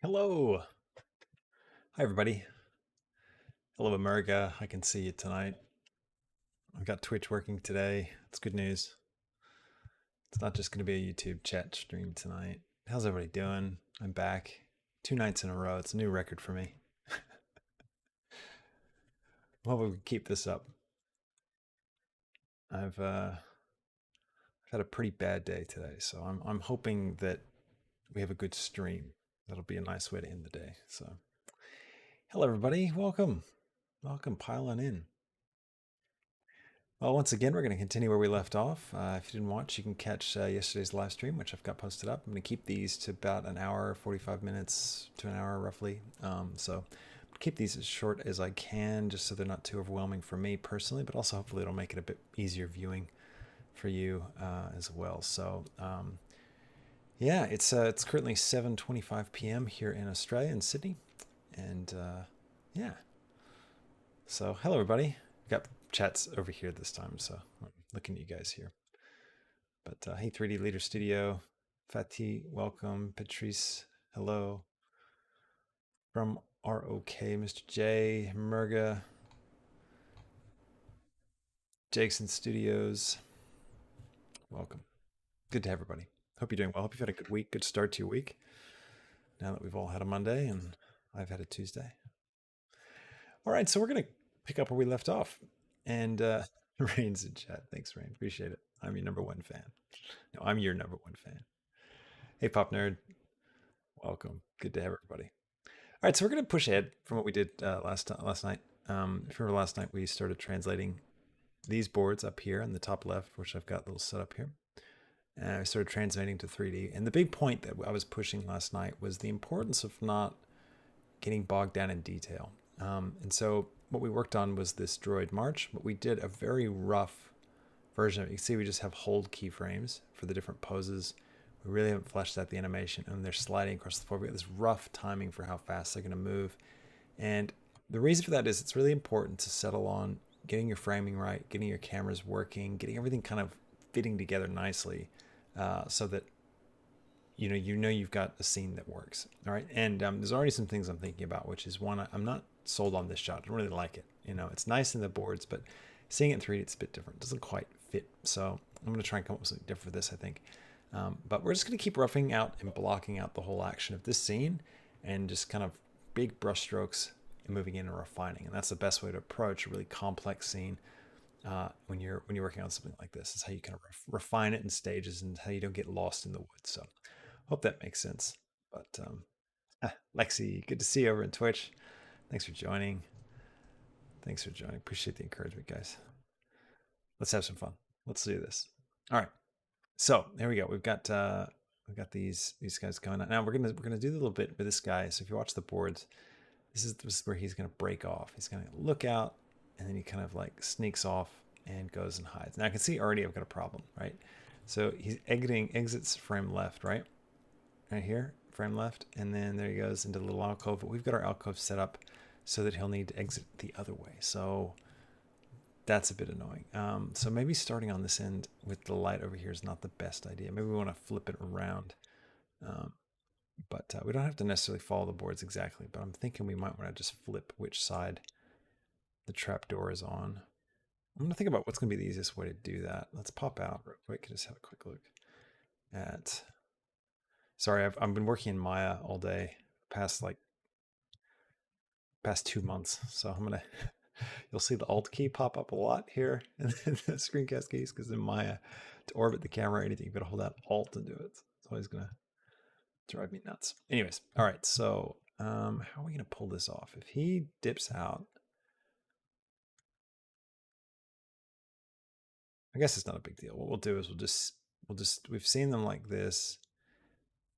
Hello. Hi, everybody. Hello, America. I can see you tonight. I've got Twitch working today. It's good news. It's not just going to be a YouTube chat stream tonight. How's everybody doing? I'm back. 2 nights in a row. It's a new record for me. Well, we keep this up. I've had a pretty bad day today, so I'm hoping that we have a good stream. That'll be a nice way to end the day. So, hello, everybody. Welcome. Welcome. Pile on in. Well, once again, we're going to continue where we left off. If you didn't watch, you can catch yesterday's live stream, which I've got posted up. I'm going to keep these to about an hour, 45 minutes to an hour roughly. So keep these as short as I can, just so they're not too overwhelming for me personally, but also hopefully it'll make it a bit easier viewing for you as well. So yeah, it's currently 7:25 p.m. here in Australia, in Sydney. And yeah, so hello, everybody. We've got chats over here this time, so I'm looking at you guys here. But hey, 3D Leader Studio, Fatih, welcome. Patrice, hello. From ROK, Mr. J, Murga, Jackson Studios, welcome. Good to have everybody. Hope you're doing well. Hope you've had a good week, good start to your week. Now that we've all had a Monday and I've had a Tuesday. All right, so we're going to pick up where we left off. And Rain's in chat. Thanks, Rain. Appreciate it. I'm your number one fan. No, I'm your number one fan. Hey, Pop Nerd. Welcome. Good to have everybody. All right, so we're going to push ahead from what we did last night. If you remember last night, we started translating these boards up here in the top left, which I've got a little set up here. And I started translating to 3D. And the big point that I was pushing last night was the importance of not getting bogged down in detail. And so what we worked on was this droid march, but we did a very rough version of it. You can see we just have hold keyframes for the different poses. We really haven't fleshed out the animation, and they're sliding across the floor. We got this rough timing for how fast they're going to move. And the reason for that is it's really important to settle on getting your framing right, getting your cameras working, getting everything kind of fitting together nicely, so that you know you've got a scene that works. All right, and there's already some things I'm thinking about, which is one, I'm not sold on this shot. I don't really like it. It's nice in the boards, but seeing it in 3D, it's a bit different. It doesn't quite fit. So I'm going to try and come up with something different for this, I think. But we're just going to keep roughing out and blocking out the whole action of this scene, and just kind of big brush strokes and moving in and refining. And that's the best way to approach a really complex scene when you're working on something like this. Is how you kind of refine it in stages, and how you don't get lost in the woods. So hope that makes sense. But Lexi, good to see you over in Twitch. Thanks for joining. Thanks for joining. Appreciate the encouragement, guys. Let's have some fun. Let's do this. All right. So there we go. We've got these guys going on. Now we're gonna do a little bit with this guy. So if you watch the boards, this is where he's gonna break off. He's gonna look out, and then he kind of like sneaks off and goes and hides. Now I can see already I've got a problem, right? So he's exits frame left, right here, frame left, and then there he goes into the little alcove. But we've got our alcove set up so that he'll need to exit the other way. So that's a bit annoying. So maybe starting on this end with the light over here is not the best idea. Maybe we want to flip it around. But we don't have to necessarily follow the boards exactly, but I'm thinking we might want to just flip which side the trapdoor is on. I'm going to think about what's going to be the easiest way to do that. Let's pop out real quick and just have a quick look at... Sorry, I've been working in Maya all day, past 2 months. So I'm going to... You'll see the Alt key pop up a lot here in the screencast keys, because in Maya, to orbit the camera or anything, you've got to hold that Alt to do it. It's always going to drive me nuts. Anyways, all right, so how are we going to pull this off? If he dips out, I guess it's not a big deal. What we'll do is we've seen them like this,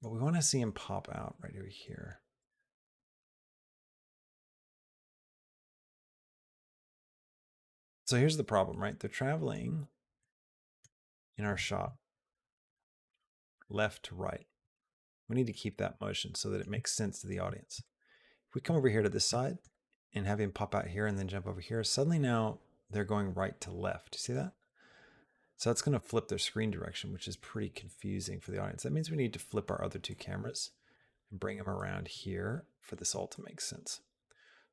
but we want to see him pop out right over here. So here's the problem, right? They're traveling in our shot left to right. We need to keep that motion so that it makes sense to the audience. If we come over here to this side and have him pop out here and then jump over here, suddenly now they're going right to left. You see that? So that's going to flip their screen direction, which is pretty confusing for the audience. That means we need to flip our other two cameras. and bring them around here for this all to make sense.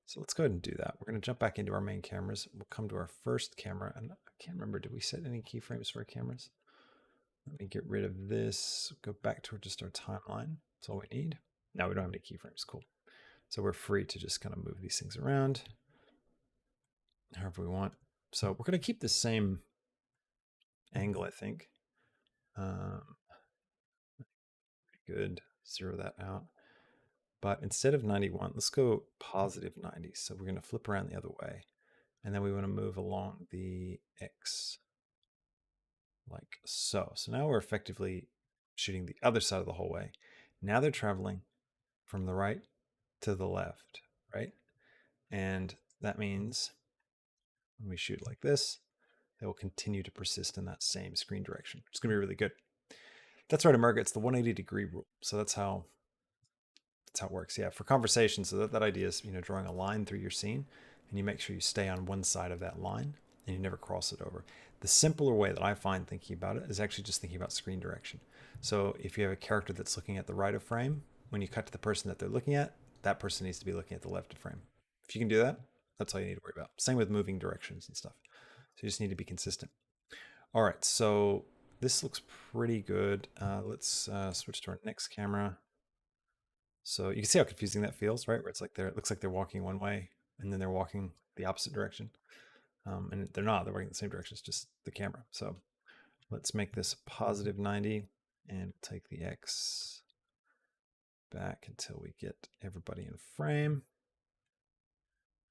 So let's go ahead and do that. We're going to jump back into our main cameras. We'll come to our first camera. And I can't remember, did we set any keyframes for our cameras? Let me get rid of this. Go back to just our timeline. That's all we need. Now we don't have any keyframes. Cool. So we're free to just kind of move these things around however we want. So we're going to keep the same angle, I think. Good. Zero that out. But instead of 91, let's go positive 90. So we're going to flip around the other way. And then we want to move along the X like so. So now we're effectively shooting the other side of the hallway. Now they're traveling from the right to the left, right? And that means when we shoot like this, they will continue to persist in that same screen direction. It's going to be really good. That's right, America. It's the 180-degree rule. So that's how it works. Yeah, for conversation. So that idea is, drawing a line through your scene, and you make sure you stay on one side of that line and you never cross it over. The simpler way that I find thinking about it is actually just thinking about screen direction. So if you have a character that's looking at the right of frame, when you cut to the person that they're looking at, that person needs to be looking at the left of frame. If you can do that, that's all you need to worry about. Same with moving directions and stuff. So you just need to be consistent. All right, so this looks pretty good. Let's switch to our next camera. So you can see how confusing that feels, right? Where it's like it looks like they're walking one way and then they're walking the opposite direction. And they're not, they're working in the same direction. It's just the camera. So let's make this positive 90 and take the X back until we get everybody in frame.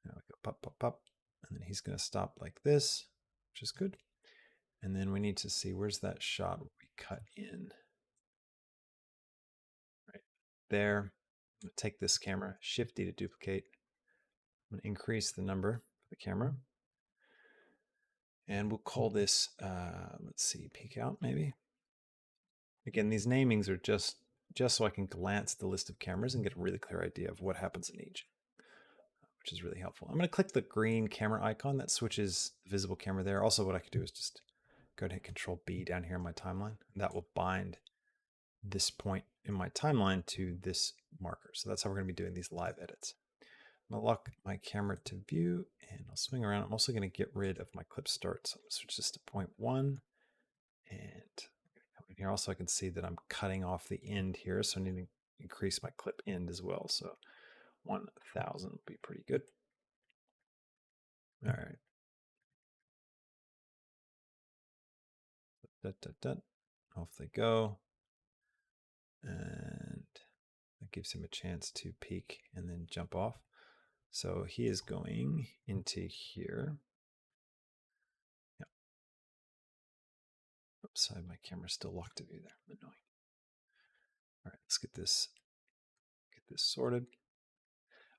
Now we go pop, pop, pop. And then he's going to stop like this, which is good. And then we need to see, where's that shot where we cut in? Right there. I'm going to take this camera, Shift D to duplicate. I'm going to increase the number of the camera. And we'll call this, let's see, peek out maybe. Again, these namings are just so I can glance at the list of cameras and get a really clear idea of what happens in each, which is really helpful. I'm going to click the green camera icon that switches the visible camera there. Also, what I could do is just go ahead and hit Control B down here in my timeline. And that will bind this point in my timeline to this marker. So that's how we're going to be doing these live edits. I'm going to lock my camera to view and I'll swing around. I'm also going to get rid of my clip start. So I'm going to switch this to 0.1 and come in here. Also, I can see that I'm cutting off the end here. So I need to increase my clip end as well. So 1000 would be pretty good. All right. Off they go. And that gives him a chance to peek and then jump off. So he is going into here. Yeah. Oops, my camera's still locked to view there. Annoying. All right, let's get this sorted.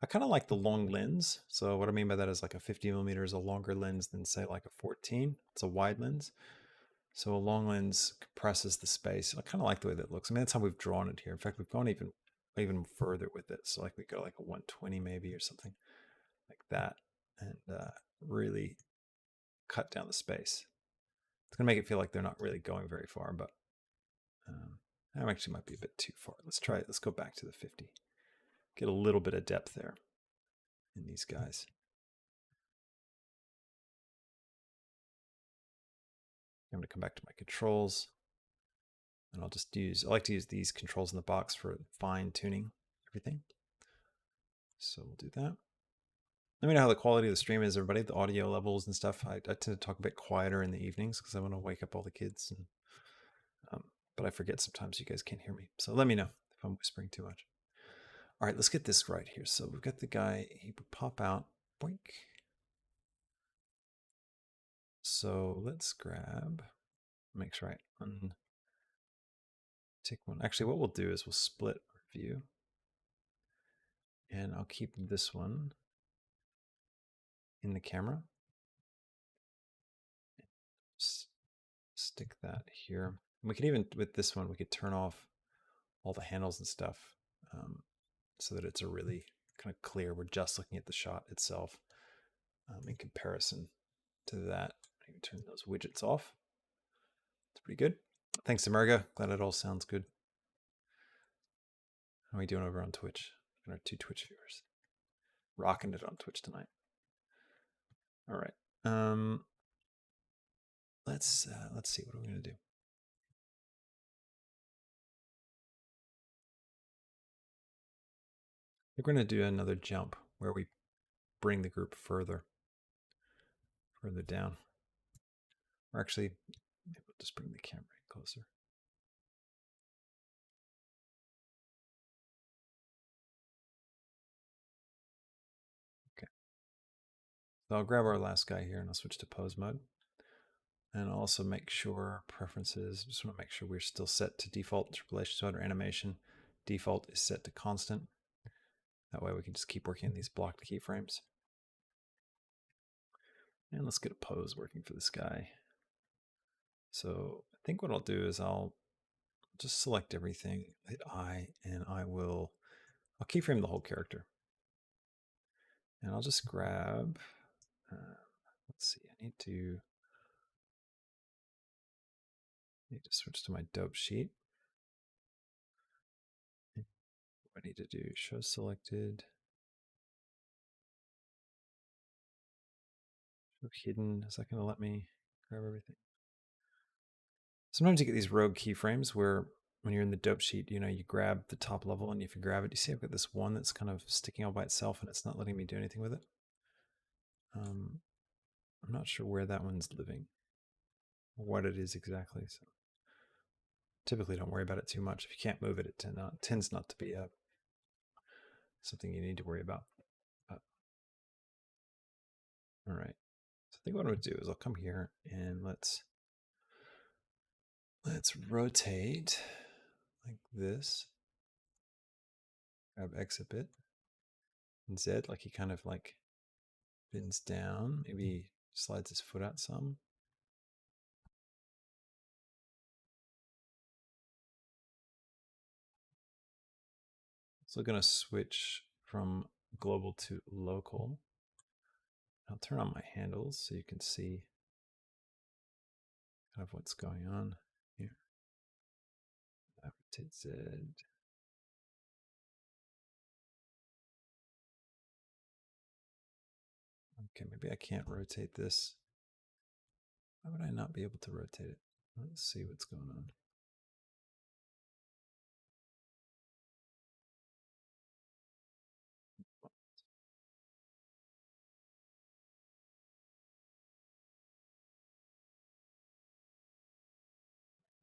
I kind of like the long lens. So what I mean by that is like a 50 millimeter is a longer lens than say like a 14. It's a wide lens. So a long lens compresses the space. I kind of like the way that looks. I mean, that's how we've drawn it here. In fact, we've gone even further with it. So like we go like a 120 maybe or something like that, and really cut down the space. It's gonna make it feel like they're not really going very far, but that actually might be a bit too far. Let's try it. Let's go back to the 50. Get a little bit of depth there in these guys. I'm going to come back to my controls and I like to use these controls in the box for fine tuning everything. So we'll do that. Let me know how the quality of the stream is, everybody, the audio levels and stuff. I tend to talk a bit quieter in the evenings because I want to wake up all the kids. And, but I forget sometimes you guys can't hear me. So let me know if I'm whispering too much. All right, let's get this right here. So we've got the guy, he would pop out, boink. So let's grab, make sure I untick one. Actually, what we'll do is we'll split our view. And I'll keep this one in the camera. Stick that here. We could even, with this one, we could turn off all the handles and stuff so that it's a really kind of clear. We're just looking at the shot itself in comparison to that. I can turn those widgets off. It's pretty good. Thanks, America. Glad it all sounds good. How are we doing over on Twitch? And our 2 Twitch viewers. Rocking it on Twitch tonight. All right. Let's see, what are we gonna do? We're gonna do another jump where we bring the group further down. Or actually, maybe we'll just bring the camera in closer. Okay. So I'll grab our last guy here and I'll switch to pose mode. And also make sure preferences, just want to make sure we're still set to default relation to other animation. Default is set to constant. That way we can just keep working on these blocked keyframes. And let's get a pose working for this guy. So I think what I'll do is I'll just select everything, hit I, and I'll keyframe the whole character. And I'll just grab, let's see, I need to switch to my dope sheet. What I need to do, show selected, show hidden. Is that going to let me grab everything? Sometimes you get these rogue keyframes where when you're in the dope sheet, you grab the top level, and if you grab it, you see I've got this one that's kind of sticking all by itself and it's not letting me do anything with it. I'm not sure where that one's living or what it is exactly. So typically don't worry about it too much. If you can't move it, it tends not to be something you need to worry about. All right. So I think what I'm going to do is I'll come here and let's rotate like this. Grab X a bit. And Z, like he kind of like bends down. Maybe slides his foot out some. So going to switch from global to local. I'll turn on my handles so you can see kind of what's going on here. Rotate Z. Okay, maybe I can't rotate this. Why would I not be able to rotate it? Let's see what's going on.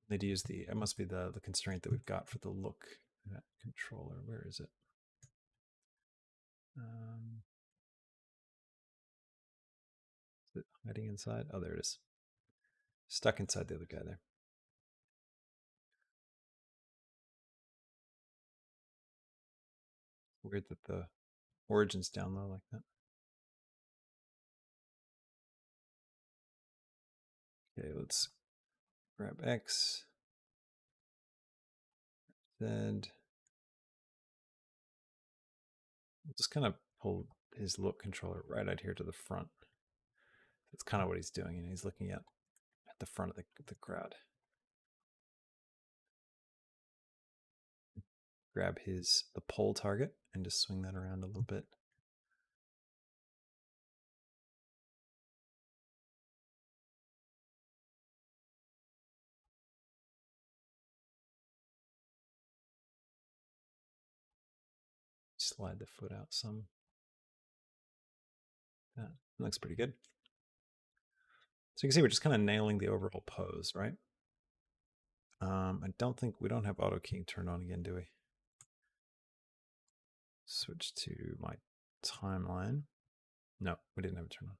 Need to use it must be the constraint that we've got for the look that controller. Where is it? Is it hiding inside? Oh, there it is. Stuck inside the other guy there. Weird that the origin's down low like that. Okay, let's grab X, Z. We'll just kind of pull his look controller right out here to the front. That's kind of what he's doing, and he's looking at the front of the crowd. Grab the pole target and just swing that around a little bit. Slide the foot out some. That looks pretty good. So you can see we're just kind of nailing the overall pose, right? I don't think we don't have auto keying turned on again, do we? Switch to my timeline. No, we didn't have it turned on.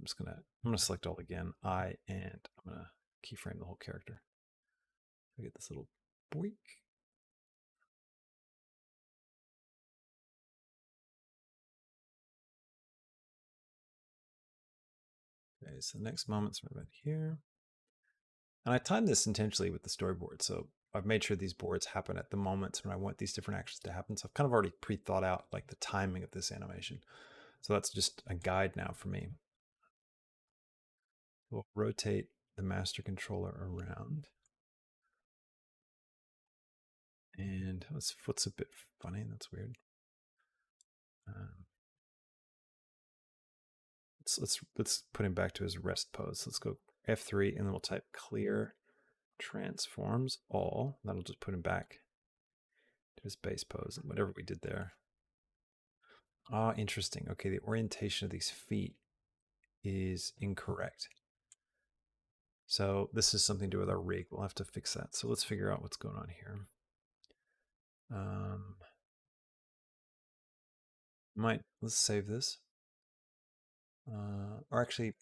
So I'm gonna select all again, and I'm gonna keyframe the whole character. I get this little boink. Okay, so the next moment's right here. And I timed this intentionally with the storyboard. So I've made sure these boards happen at the moments when I want these different actions to happen. So I've kind of already pre-thought out like the timing of this animation. So that's just a guide now for me. We'll rotate the master controller around. And his foot's a bit funny. That's weird. Let's put him back to his rest pose. Let's go F3, and then we'll type clear transforms all. That'll just put him back to his base pose, whatever we did there. Ah, interesting. Okay, the orientation of these feet is incorrect. So this is something to do with our rig. We'll have to fix that. So let's figure out what's going on here. Let's save this. Or actually,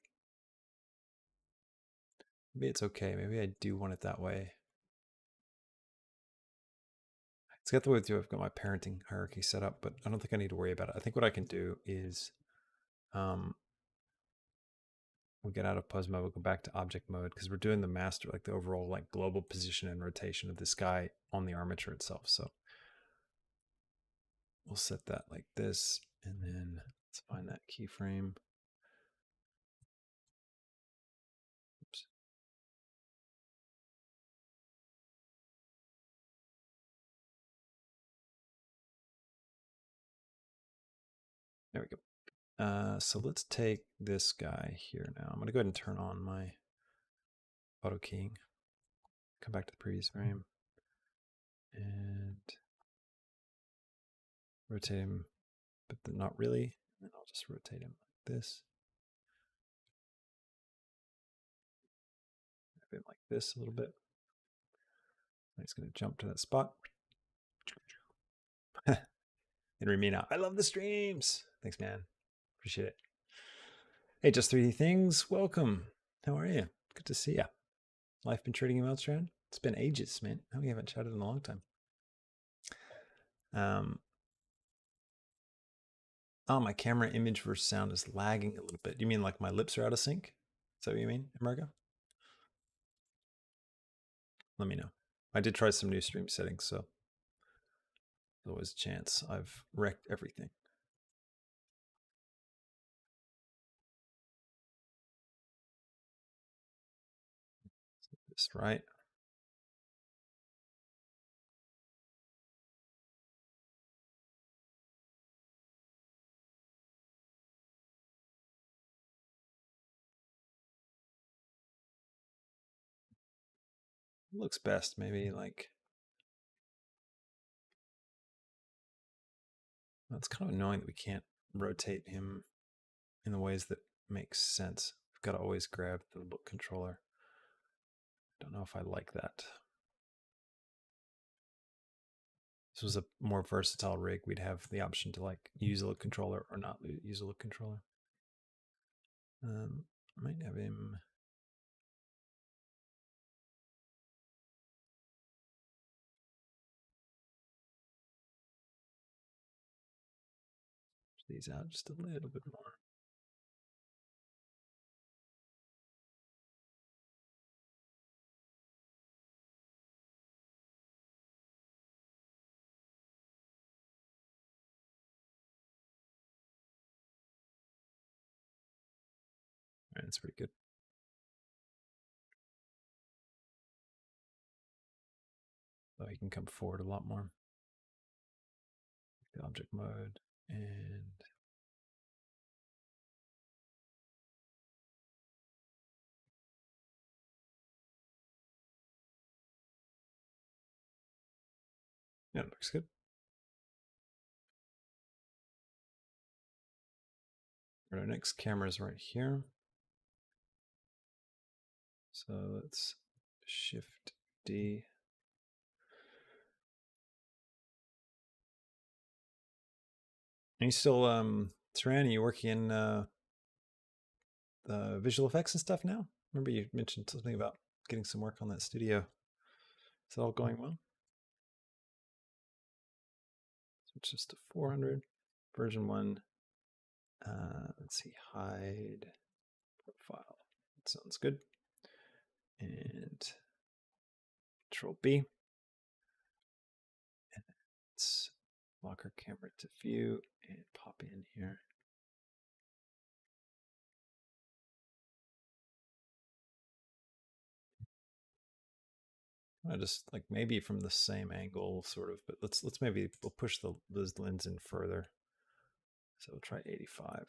maybe it's okay. Maybe I do want it that way. It's got the way I've got my parenting hierarchy set up, but I don't think I need to worry about it. I think what I can do is we'll get out of pose mode, we'll go back to object mode because we're doing the master, like the overall like global position and rotation of this guy on the armature itself. So we'll set that like this, and then let's find that keyframe. Oops. There we go. So let's take this guy here now. I'm going to go ahead and turn on my auto keying. Come back to the previous frame and rotate him, but not really. And I'll just rotate him like this. Have him like this a little bit. He's going to jump to that spot. And read me now. I love the streams. Thanks, man. Appreciate it. Hey, Just 3D Things. Welcome. How are you? Good to see you. Life been treating you well, Strand? It's been ages, man. We haven't chatted in a long time. Oh, my camera image versus sound is lagging a little bit. You mean like my lips are out of sync? Is that what you mean, America? Let me know. I did try some new stream settings, so there's always a chance I've wrecked everything. This right. Looks best, maybe like. Well, it's kind of annoying that we can't rotate him in the ways that make sense. We've got to always grab the book controller. Don't know if I like that. This was a more versatile rig. We'd have the option to like use a look controller or not use a look controller. I might have him. These out just a little bit more. All right, that's pretty good. So he can come forward a lot more. The object mode and yeah, it looks good. Our next camera is right here. So let's shift D. Are you still, Saran, are you working in the visual effects and stuff now? Remember you mentioned something about getting some work on that studio. Is it all going well? Switch this to 400. Version 1. Let's see, hide profile. That sounds good. And Control B. And let's lock our camera to view and pop in here. I just like maybe from the same angle, sort of, but let's maybe we'll push those lens in further. So we'll try 85.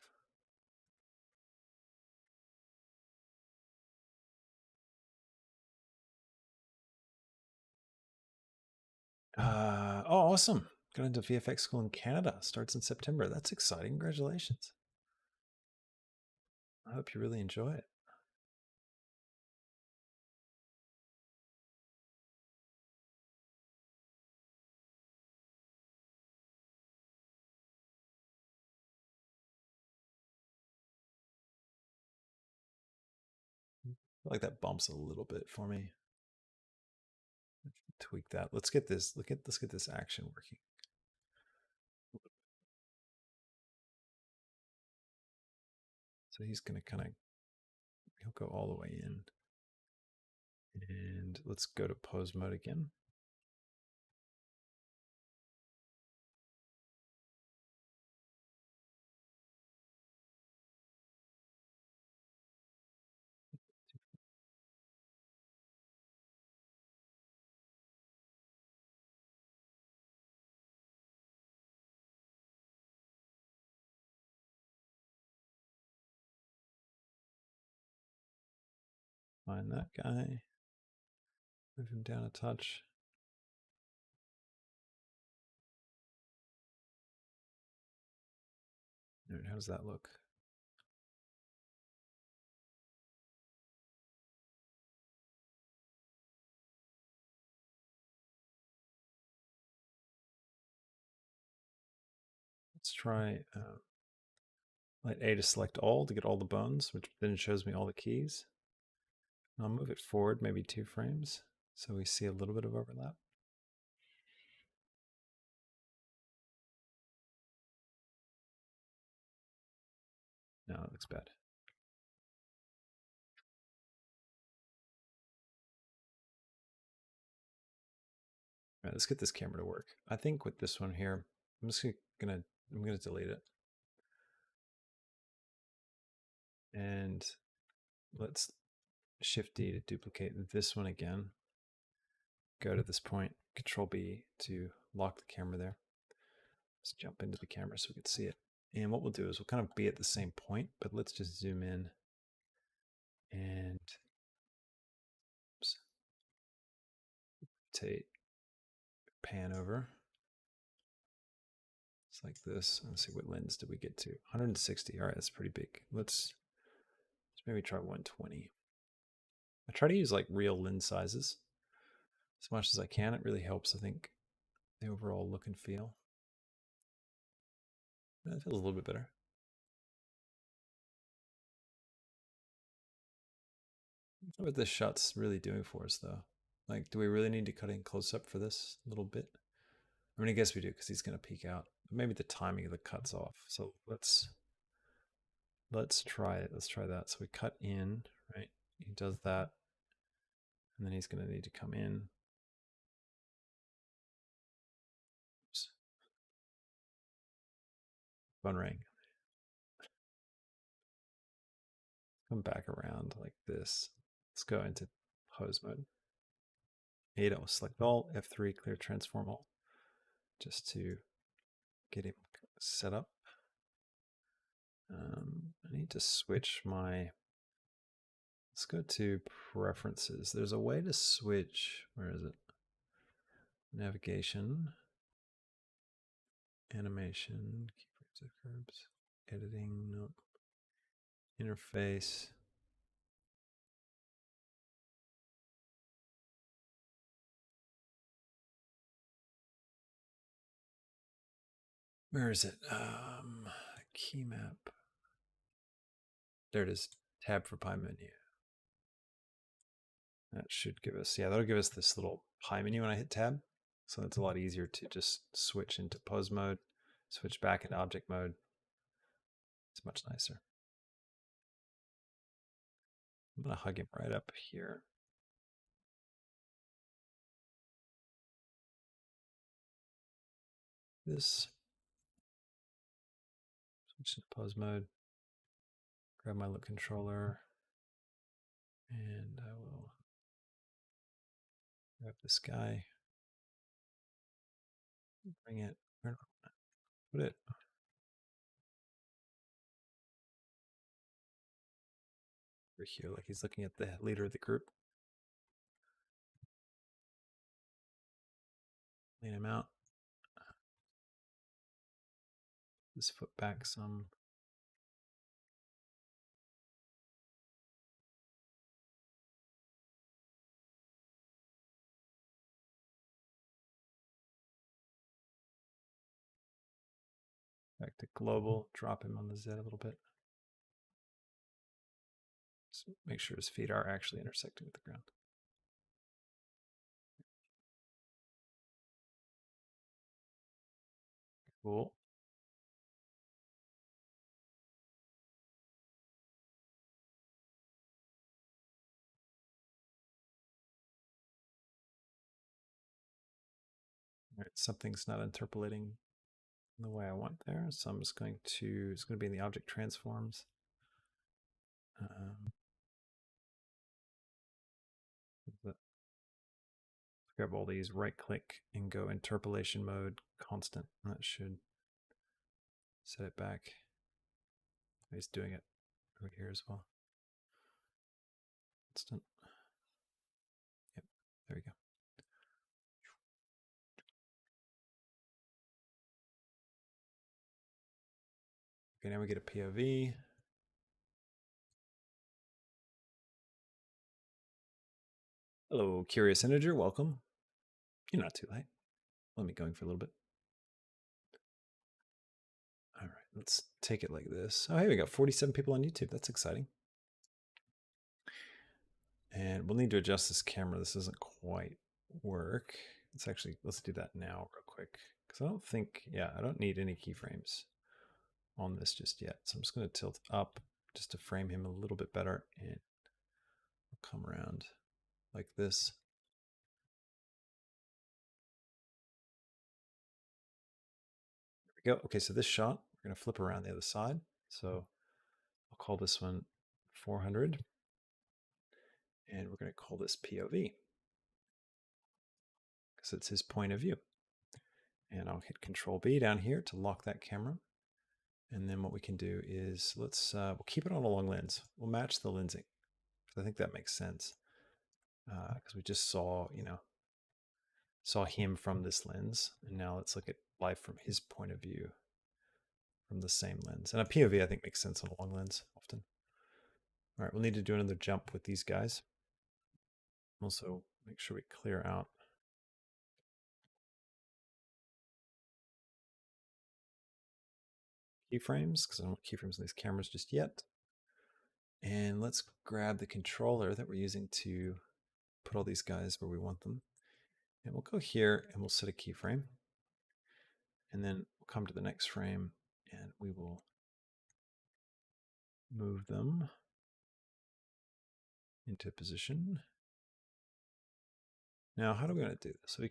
Oh, awesome! Got into VFX school in Canada. Starts in September. That's exciting. Congratulations. I hope you really enjoy it. I like that bumps a little bit for me. Tweak that. Let's get this. Let's get this action working. So he's gonna kind of he'll go all the way in. And let's go to pose mode again. Find that guy. Move him down a touch. All right, how does that look? Let's try light A to select all to get all the bones, which then shows me all the keys. And I'll move it forward maybe 2 frames so we see a little bit of overlap. No, it looks bad. All right, let's get this camera to work. I think with this one here, I'm just gonna delete it. And let's Shift D to duplicate this one again. Go to this point, Control B to lock the camera there. Let's jump into the camera so we can see it. And what we'll do is we'll kind of be at the same point, but let's just zoom in and rotate, pan over. It's like this. Let's see, what lens did we get to? 160. All right, that's pretty big. Let's maybe try 120. I try to use like real lens sizes as much as I can. It really helps, I think, the overall look and feel. That feels a little bit better. What this shot's really doing for us, though? Like, do we really need to cut in close up for this little bit? I mean, I guess we do because he's going to peek out. Maybe the timing of the cut's off. So let's try it. Let's try that. So we cut in, right? He does that, and then he's going to need to come in. Oops. Phone ring. Come back around like this. Let's go into pose mode. A to select all, F3, clear transform all, just to get him set up. I need to switch my, let's go to preferences. There's a way to switch, where is it? Navigation, animation, keyframes, curves, editing, nope. Interface. Where is it? Key map. There it is. Tab for pie menu. That should give us, yeah, that'll give us this little pie menu when I hit tab. So it's a lot easier to just switch into pose mode, switch back into object mode. It's much nicer. I'm going to hug him right up here. This. Switch to pose mode. Grab my look controller. And I will Grab this guy. Bring it. Put it. Over here, like he's looking at the leader of the group. Lean him out. This foot back some. Back to global. Drop him on the Z a little bit. Just make sure his feet are actually intersecting with the ground. Cool. All right, something's not interpolating the way I want there, so I'm just going to, it's going to be in the object transforms. Let's grab all these, right click and go interpolation mode constant. That should set it back. He's doing it over here as well. Constant. Yep, there we go. Okay, now we get a POV. Hello, Curious Integer, welcome. You're not too late. Let me going for a little bit. All right, let's take it like this. Oh, hey, we got 47 people on YouTube. That's exciting. And we'll need to adjust this camera. This doesn't quite work. Let's do that now real quick. Because I don't think, yeah, I don't need any keyframes on this just yet. So I'm just going to tilt up just to frame him a little bit better. And I'll come around like this. There we go. Okay, so this shot, we're going to flip around the other side. So I'll call this one 400. And we're going to call this POV because it's his point of view. And I'll hit Control B down here to lock that camera. And then what we can do is we'll keep it on a long lens. We'll match the lensing. I think that makes sense because we just saw him from this lens, and now let's look at life from his point of view from the same lens. And a POV I think makes sense on a long lens often. All right, we'll need to do another jump with these guys. Also, make sure we clear out keyframes because I don't want keyframes on these cameras just yet. And let's grab the controller that we're using to put all these guys where we want them. And we'll go here and we'll set a keyframe. And then we'll come to the next frame and we will move them into position. Now, how do we want to do this? So we're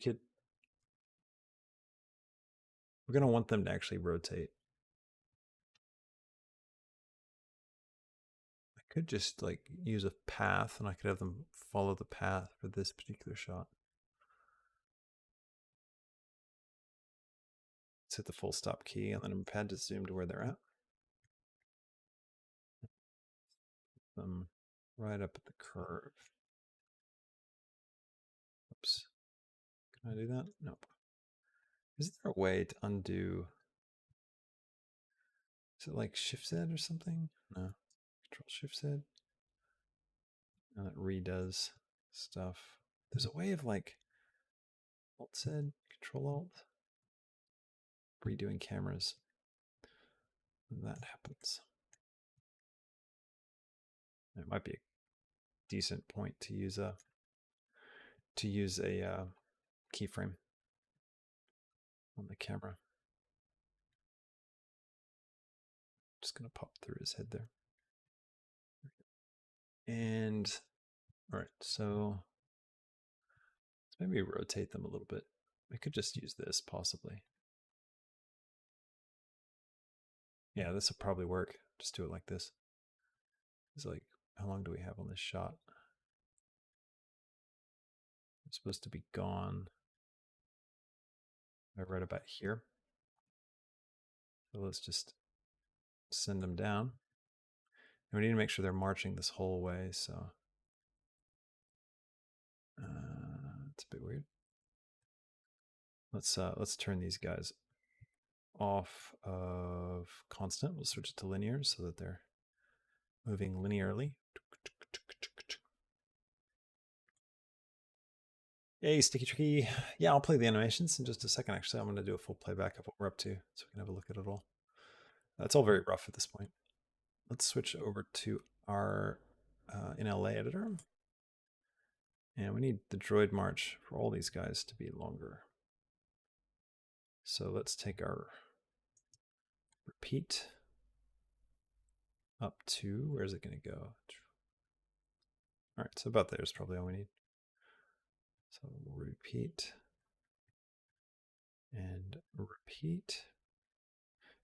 going to want them to actually rotate. I could just like use a path and I could have them follow the path for this particular shot. Let's hit the full stop key and then I'm pad to zoom to where they're at. Them right up at the curve. Oops. Can I do that? Nope. Is there a way to undo? Is it like Shift Z or something? No. Control Shift Z. And it redoes stuff. There's a way of like Alt Z, Control Alt, redoing cameras. And that happens. It might be a decent point to use a keyframe on the camera. Just gonna pop through his head there. And all right, so let's maybe rotate them a little bit. We could just use this possibly. Yeah, this will probably work. Just do it like this. It's like, how long do we have on this shot? supposed to be gone. I read about here. So let's just send them down. And we need to make sure they're marching this whole way, so it's a bit weird. Let's turn these guys off of constant. We'll switch it to linear so that they're moving linearly. Hey, Sticky Tricky. Yeah, I'll play the animations in just a second. Actually, I'm going to do a full playback of what we're up to so we can have a look at it all. It's all very rough at this point. Let's switch over to our NLA editor. And we need the droid march for all these guys to be longer. So let's take our repeat up to, where's it going to go? All right, so about there is probably all we need. So we'll repeat and repeat.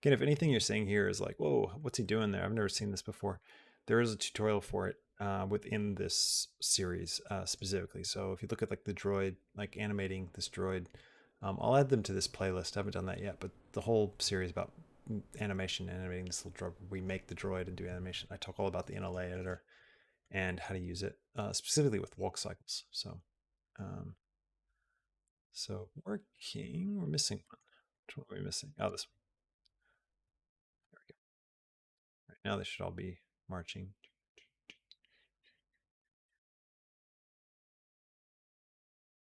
Again, if anything you're saying here is like, whoa, what's he doing there? I've never seen this before. There is a tutorial for it within this series specifically. So if you look at like the droid, like animating this droid, I'll add them to this playlist. I haven't done that yet, but the whole series about animating this little droid, we make the droid and do animation. I talk all about the NLA editor and how to use it specifically with walk cycles. So working, we're missing one. Which one are we missing? Oh, this one. There we go. All right, now they should all be marching.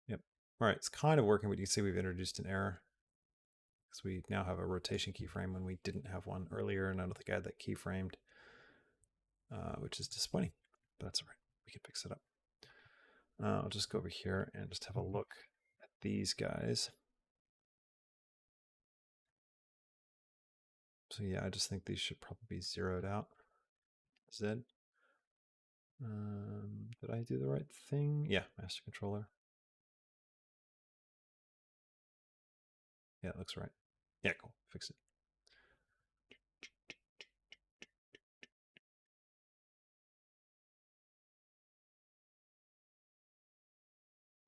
Yep. All right, it's kind of working, but you can see we've introduced an error because we now have a rotation keyframe when we didn't have one earlier, and I don't think I had that keyframed, which is disappointing, but that's all right. We can fix it up. I'll just go over here and just have a look at these guys. So yeah, I just think these should probably be zeroed out. Z. Did I do the right thing? Yeah, master controller. Yeah, it looks right. Yeah, cool. Fix it.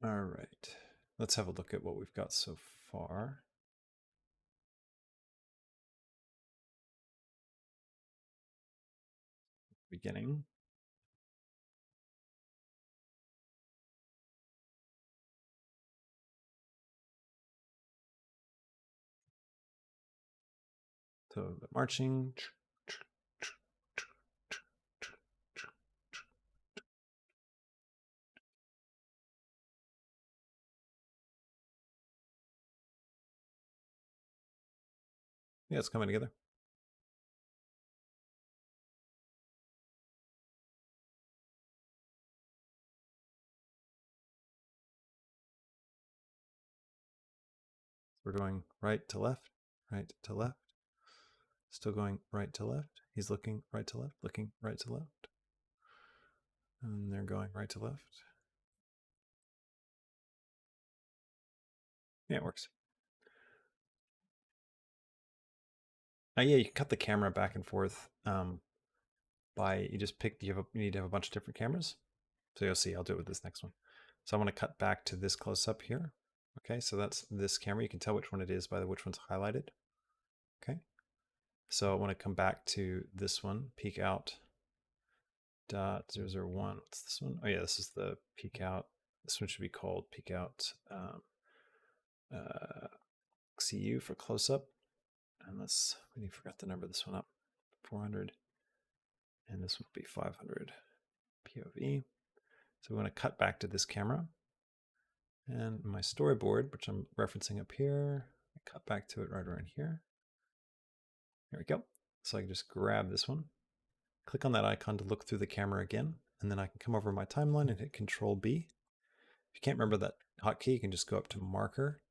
All right. Let's have a look at what we've got so far. Beginning. So the marching. Yeah, it's coming together. We're going right to left, right to left. Still going right to left. He's looking right to left, looking right to left. And they're going right to left. Yeah, it works. Yeah, you can cut the camera back and forth by, you just pick, you need to have a bunch of different cameras. So you'll see, I'll do it with this next one. So I want to cut back to this close up here. Okay, so that's this camera. You can tell which one it is by which one's highlighted. Okay, so I want to come back to this one, peek out .001. What's this one? Oh yeah, this is the peek out. This one should be called peek out CU for close up. And we forgot to number this one up. 400. And this one will be 500 POV. So we want to cut back to this camera. And my storyboard, which I'm referencing up here, I cut back to it right around here. There we go. So I can just grab this one, click on that icon to look through the camera again, and then I can come over my timeline and hit Control B. If you can't remember that hotkey, you can just go up to marker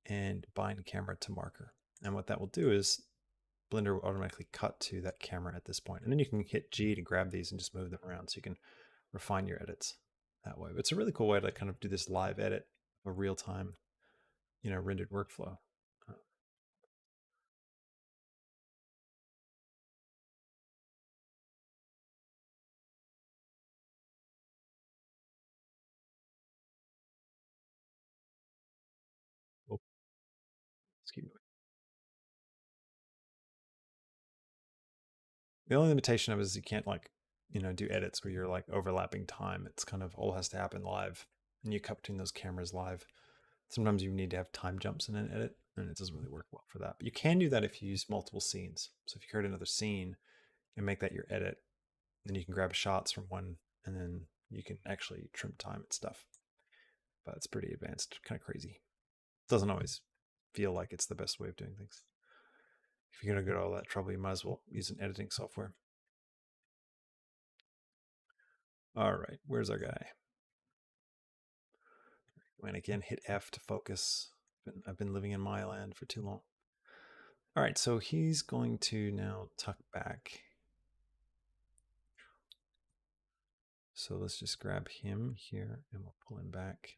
and bind camera to marker. And what that will do is Blender will automatically cut to that camera at this point. And then you can hit G to grab these and just move them around so you can refine your edits that way. But it's a really cool way to kind of do this live edit of a real-time, rendered workflow. The only limitation of it is you can't like, do edits where you're like overlapping time. It's kind of all has to happen live, and you cut between those cameras live. Sometimes you need to have time jumps in an edit, and it doesn't really work well for that. But you can do that if you use multiple scenes. So if you create another scene and make that your edit, then you can grab shots from one, and then you can actually trim time and stuff. But it's pretty advanced, kind of crazy. Doesn't always feel like it's the best way of doing things. If you're going to go to all that trouble, you might as well use an editing software. All right, where's our guy? And again, hit F to focus. I've been living in my land for too long. All right, so he's going to now tuck back. So let's just grab him here and we'll pull him back.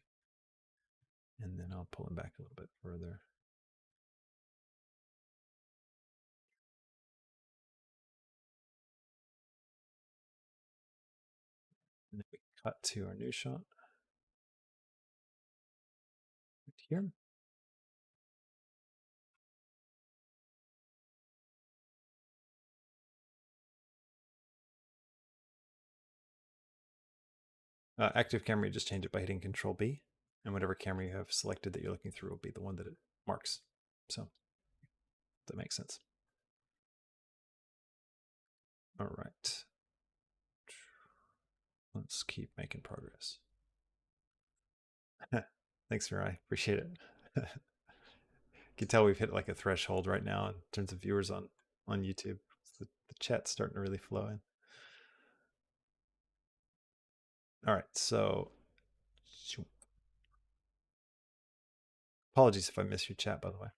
And then I'll pull him back a little bit further. And then we cut to our new shot. Right here. Active camera, you just change it by hitting Control B. And whatever camera you have selected that you're looking through will be the one that it marks. So that makes sense. All right. Let's keep making progress. Thanks, Mirai. Appreciate it. You can tell we've hit like a threshold right now in terms of viewers on YouTube. The chat's starting to really flow in. All right, so apologies if I miss your chat, by the way.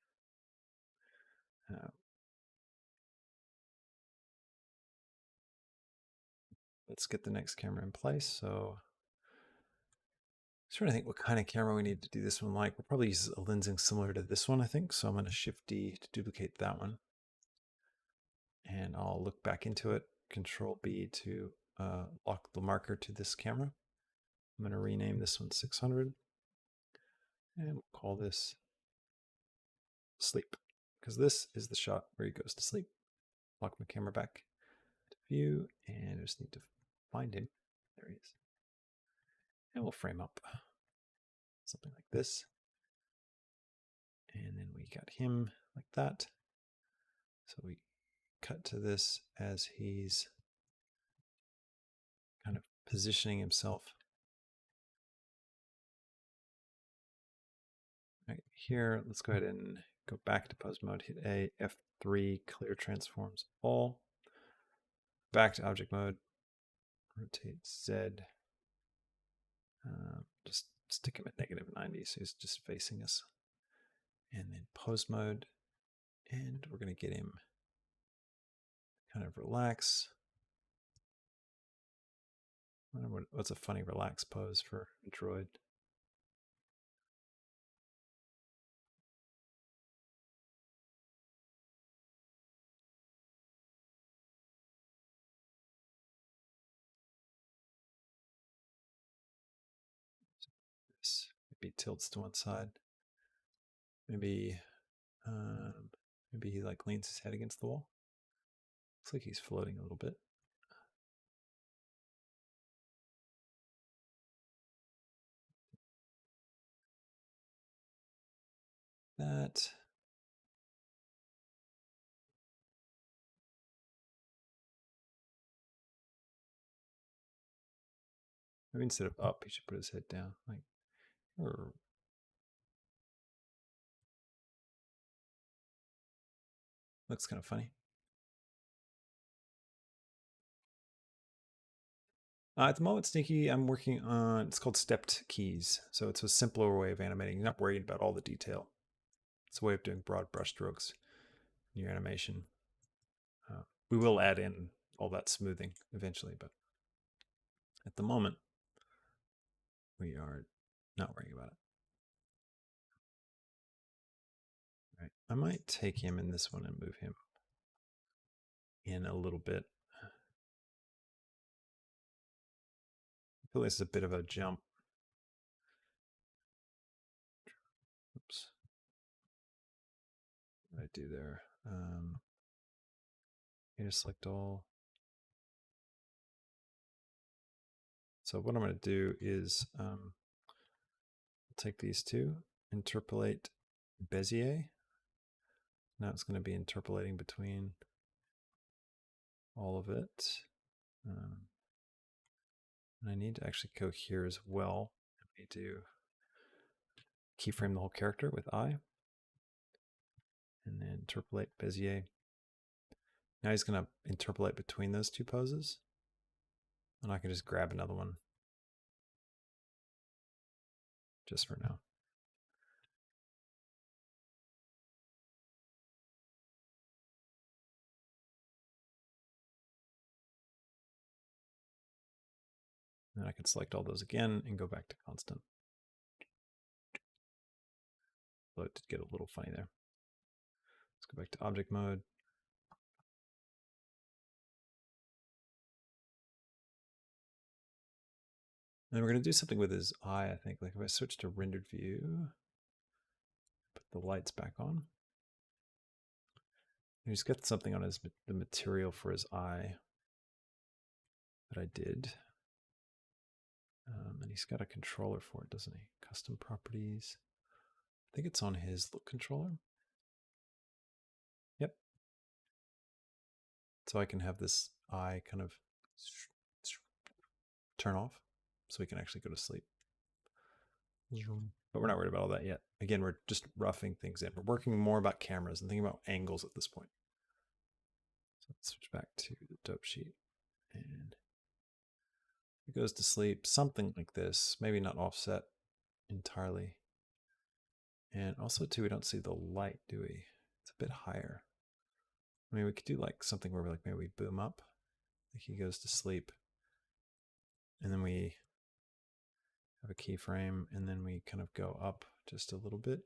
Let's get the next camera in place. So I'm trying to think what kind of camera we need to do this one like. We'll probably use a lensing similar to this one, I think. So I'm going to Shift D to duplicate that one. And I'll look back into it, Control B to lock the marker to this camera. I'm going to rename this one 600. And we'll call this sleep, because this is the shot where he goes to sleep. Lock my camera back to view, and I just need to find him. There he is. And we'll frame up something like this. And then we got him like that. So we cut to this as he's kind of positioning himself. Right here, let's go ahead and go back to pose mode, hit A, F3, clear transforms all. Back to object mode, rotate Z. Just stick him at -90 so he's just facing us. And then pose mode, and we're going to get him kind of relax. I wonder what's a funny relax pose for a droid. This maybe tilts to one side. Maybe maybe he like leans his head against the wall. Looks like he's floating a little bit. That. Maybe instead of up, he should put his head down. Like, or looks kind of funny. At the moment, Sneaky, I'm working on, it's called stepped keys. So it's a simpler way of animating. You're not worried about all the detail. It's a way of doing broad brushstrokes in your animation. We will add in all that smoothing eventually, but at the moment, we are not worrying about it. All right. I might take him in this one and move him in a little bit. I feel like this is a bit of a jump. Oops. What did I do there? Here, select all. So what I'm going to do is take these two, interpolate Bezier. Now it's going to be interpolating between all of it. And I need to actually go here as well. I need to keyframe the whole character with I. And then interpolate Bezier. Now he's going to interpolate between those two poses. And I can just grab another one just for now. And I can select all those again and go back to constant. So it did get a little funny there. Let's go back to object mode. And we're going to do something with his eye, I think. Like if I switch to rendered view, put the lights back on. And he's got something on the material for his eye that I did. And he's got a controller for it, doesn't he? Custom properties. I think it's on his look controller. Yep. So I can have this eye kind of turn off so we can actually go to sleep. But we're not worried about all that yet. Again, we're just roughing things in. We're working more about cameras and thinking about angles at this point. So let's switch back to the dope sheet. And it goes to sleep, something like this. Maybe not offset entirely. And also, too, we don't see the light, do we? It's a bit higher. I mean, we could do like something where we like maybe we boom up. Like he goes to sleep. And then we have a keyframe, and then we kind of go up just a little bit.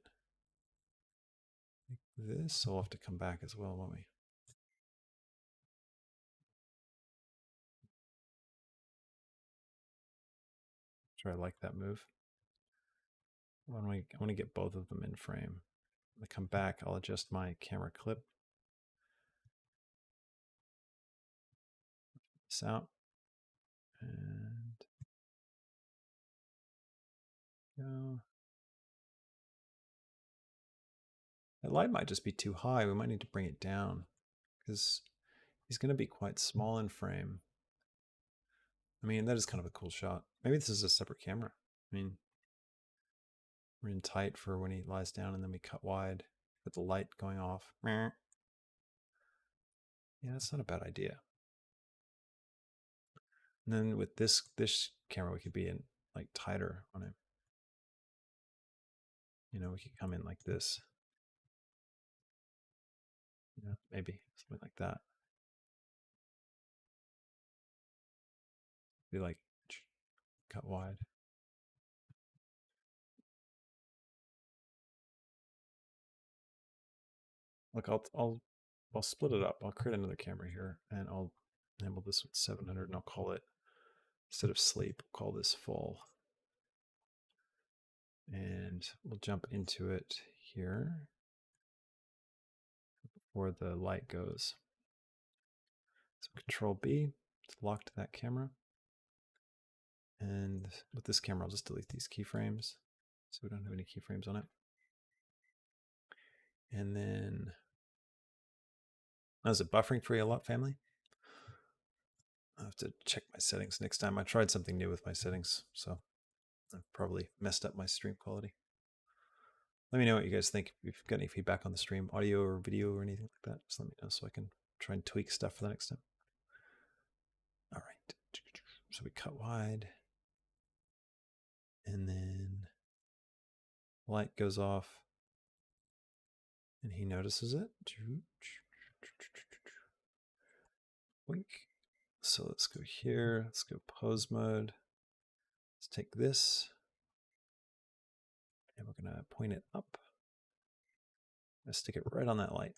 Like this. So we'll have to come back as well, won't we? Sure, I like that move. I want to get both of them in frame. When I come back, I'll adjust my camera clip. This out. And go. That light might just be too high. We might need to bring it down because he's going to be quite small in frame. I mean, that is kind of a cool shot. Maybe this is a separate camera. I mean, we're in tight for when he lies down and then we cut wide with the light going off. Yeah, that's not a bad idea. And then with this camera, we could be in like tighter on him. You know, we could come in like this. You know, maybe something like that. Be like cut wide. Look, I'll split it up. I'll create another camera here, and I'll enable this with 700, and I'll call it, instead of sleep, I'll call this full. And we'll jump into it here before the light goes. So Control B to lock to that camera. And with this camera, I'll just delete these keyframes so we don't have any keyframes on it. And then, is it buffering free a lot, family? I'll have to check my settings next time. I tried something new with my settings, so I've probably messed up my stream quality. Let me know what you guys think. If you've got any feedback on the stream, audio or video or anything like that, just let me know so I can try and tweak stuff for the next time. All right. So we cut wide. And then light goes off. And he notices it. Wink. So let's go here. Let's go pose mode. Let's take this. And we're going to point it up. Let's stick it right on that light.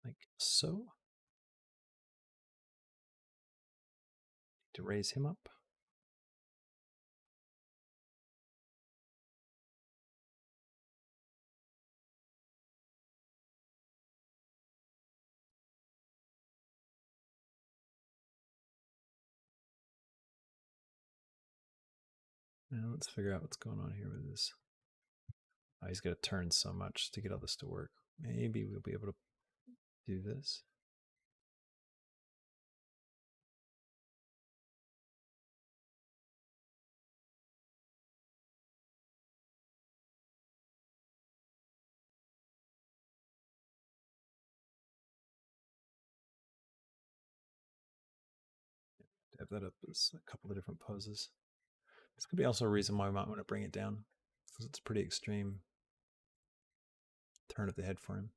Like so. To raise him up. Now let's figure out what's going on here with this. Oh, he's got to turn so much to get all this to work. Maybe we'll be able to do this. Have that up as a couple of different poses. This could be also a reason why we might want to bring it down, because it's a pretty extreme turn of the head for him.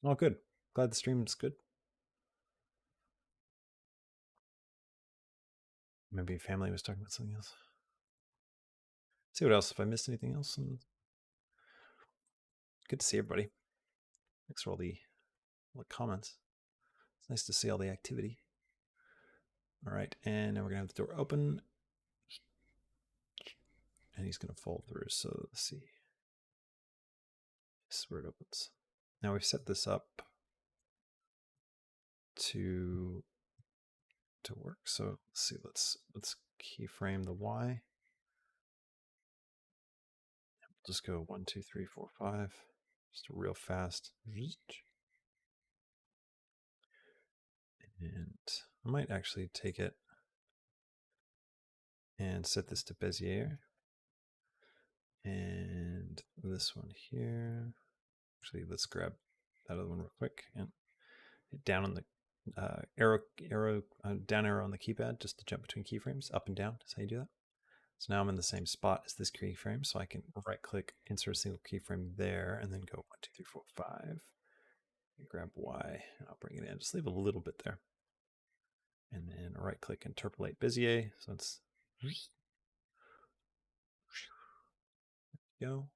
Oh, good. Glad the stream's good. Maybe family was talking about something else. See what else, if I missed anything else. Good to see everybody. Thanks for all the comments. It's nice to see all the activity. All right, and now we're gonna have the door open. And he's gonna fold through, so let's see. This is where it opens. Now we've set this up to work. So let's see, let's keyframe the Y. Just go 1, 2, 3, 4, 5. Just real fast. And I might actually take it and set this to Bezier. And this one here. Actually, let's grab that other one real quick and hit down on the down arrow on the keypad just to jump between keyframes. Up and down is how you do that. So now I'm in the same spot as this keyframe, so I can right click, insert a single keyframe there, and then go 1, 2, 3, 4, 5. And grab Y, and I'll bring it in. Just leave a little bit there. And then right click, interpolate Bezier. So it's go.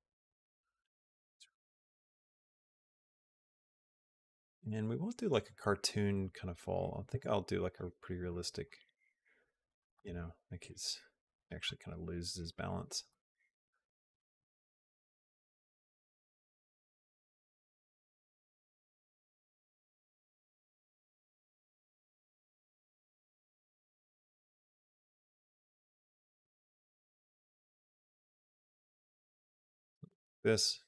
And we won't do like a cartoon kind of fall. I think I'll do like a pretty realistic, like he's actually kind of loses his balance. This.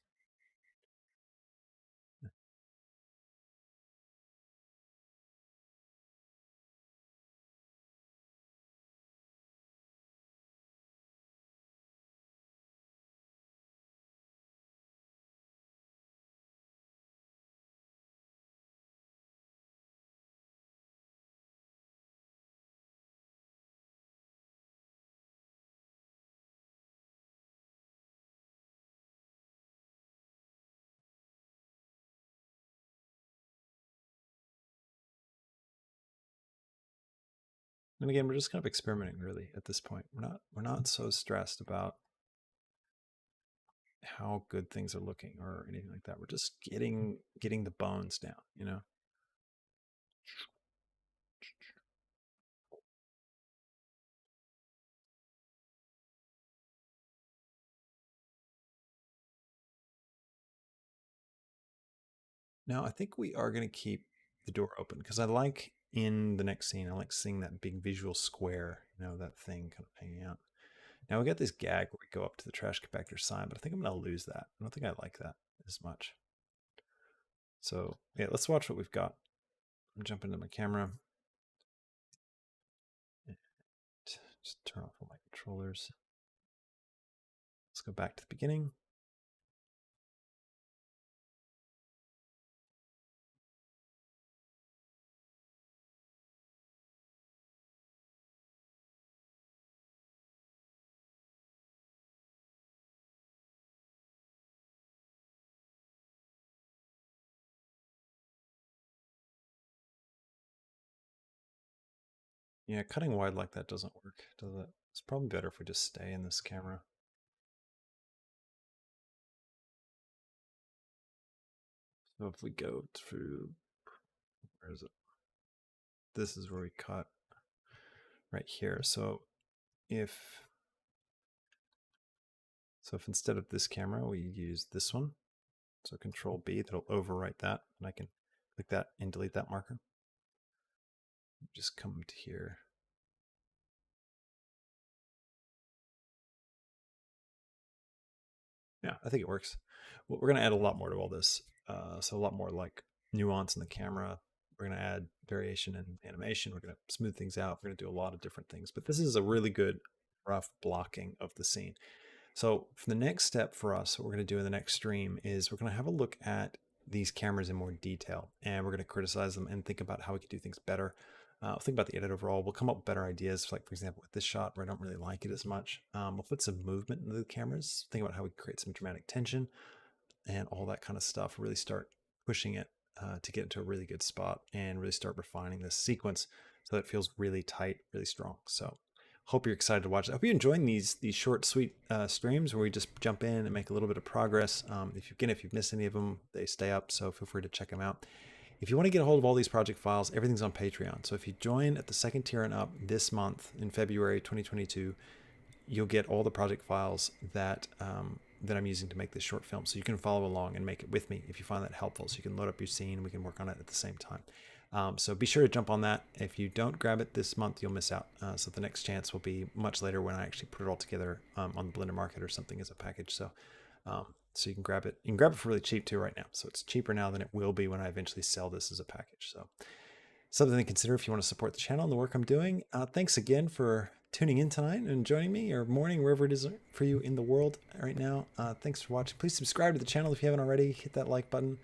And again, we're just kind of experimenting really at this point. We're not so stressed about how good things are looking or anything like that. We're just getting the bones down, Now I think we are going to keep the door open because I like in the next scene, I like seeing that big visual square, that thing kind of hanging out. Now we got this gag where we go up to the trash compactor sign, but I think I'm going to lose that. I don't think I like that as much. So yeah, let's watch what we've got. I'm jumping into my camera. Just turn off all my controllers. Let's go back to the beginning. Yeah, cutting wide like that doesn't work, does it? It's probably better if we just stay in this camera. So if we go through, where is it? This is where we cut right here. So if instead of this camera, we use this one, so Control B, that'll overwrite that, and I can click that and delete that marker. Just come to here. Yeah, I think it works. Well, we're going to add a lot more to all this. So a lot more like nuance in the camera. We're going to add variation in animation. We're going to smooth things out. We're going to do a lot of different things. But this is a really good rough blocking of the scene. So for the next step for us, what we're going to do in the next stream is we're going to have a look at these cameras in more detail, and we're going to criticize them and think about how we could do things better. Think about the edit overall. We'll come up with better ideas. Like for example, with this shot where I don't really like it as much, we'll put some movement into the cameras. Think about how we create some dramatic tension and all that kind of stuff. Really start pushing it to get into a really good spot and really start refining this sequence so that it feels really tight, really strong. So hope you're excited to watch it. I hope you're enjoying these short, sweet streams where we just jump in and make a little bit of progress. If you've missed any of them, they stay up, so feel free to check them out. If you want to get a hold of all these project files, everything's on Patreon. So if you join at the second tier and up this month in February 2022, you'll get all the project files that that I'm using to make this short film. So you can follow along and make it with me if you find that helpful. So you can load up your scene and we can work on it at the same time. So be sure to jump on that. If you don't grab it this month, you'll miss out. So the next chance will be much later when I actually put it all together on the Blender Market or something as a package. So you can grab it. You can grab it for really cheap too right now. So it's cheaper now than it will be when I eventually sell this as a package. So something to consider if you want to support the channel and the work I'm doing. Thanks again for tuning in tonight and joining me, or morning, wherever it is for you in the world right now. Thanks for watching. Please subscribe to the channel if you haven't already. Hit that like button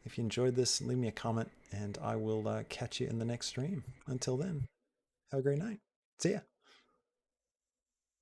if you enjoyed this. Leave me a comment, and I will catch you in the next stream. Until then, have a great night. See ya.